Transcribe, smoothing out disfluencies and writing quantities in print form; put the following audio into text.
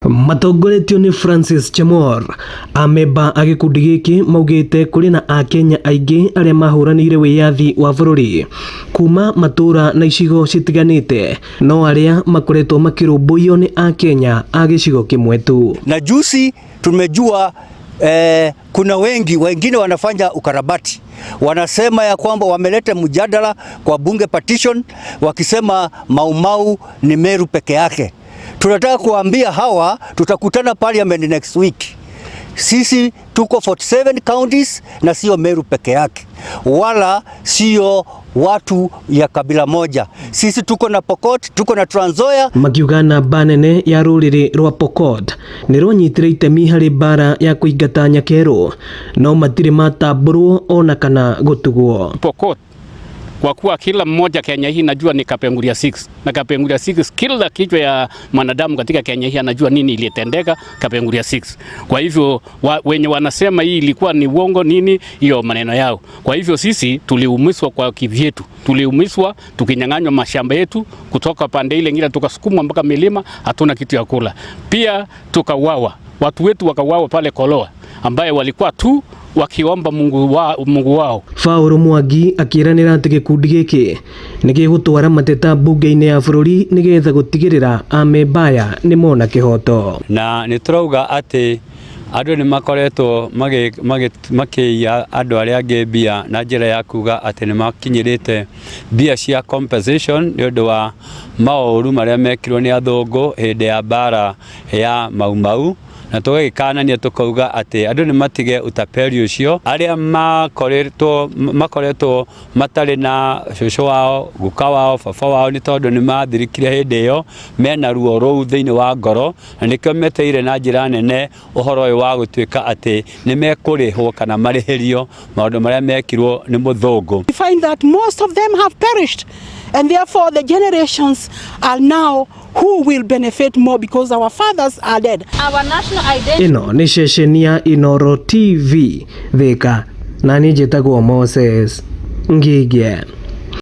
Matongoretio ni Francis Chamor ameba agikundi giki maugite kuri na Akenya aingi aria mahuranire wiyathi wa bururi kuma matura na icigo citiganite no aria makoretwo makirumbuyo ni Akenya a gicigo kimwe tu. Na juzi tumejua kuna wengine wanafanya ukarabati, wanasema ya kwamba wameleta mjadala kwa bunge petition wakisema Mau ni Meru peke yake. Tunataka kuambia hawa tutakutana parliament next week. Sisi tuko 47 counties na sio Meru peke yake, wala sio watu ya kabila moja. Sisi tuko na Pokot, tuko na Trans Nzoia. Makiugana banene ya ruriri rwa Pokot ni ronyitire itemi hari bara ya kuingata Nyakeru no matire matamburwo ona kana gutugwo. Pokot kwa kuwa kila mmoja Kenya hii najua ni Kapenguria 6 na Kapenguria 6 kila kichwa ya mwanadamu katika Kenya hii anajua nini ilitendeka Kapenguria 6. Kwa hivyo wenye wanasema hii ilikuwa ni uongo nini, hiyo maneno yao. Kwa hivyo sisi tuliumiswa kwa kivyetu, tuliumiswa tukinyang'anywa mashamba yetu kutoka pande ile nyingine tukasukumwa mpaka milima, hatuna kitu ya kula. Pia tukauawa, watu wetu wakauawa pale Koloa ambaye walikuwa tu wakiomba Mungu wao. Fauru Mwangi akiranira ati gikundi giki nigigutwara mateta bunge-ini ya bururi nigetha gutigirira amebaya ni mona kihoto. Na niturauga ati andu ni makoretwo makiya andu aria angi mbia na njira ya kuga ati ni makinyirite mbia cia compensation ni undu wa mauru maria mekirwo ni athungu hindi ya bara ya Mau na tugagĩkanania tukauga ati andu ni matige utaperi ucio aria makoretwo matari na shosho wao guka wao baba wao ni tondu ni mathirikire hindi iyo mena ruo rou thiini wa ngoro na nikio meteire na njira nene uhoro uyu wa gutuika ati ni mekurihwo kana marihirio maundu maria mekirwo ni muthungu. We find that most of them have perished and therefore the generations are now who will benefit more because our fathers are dead. Our national identity. Ino ni ceceni ya Inoro TV Thika na ni njitagwo Moses Ngige.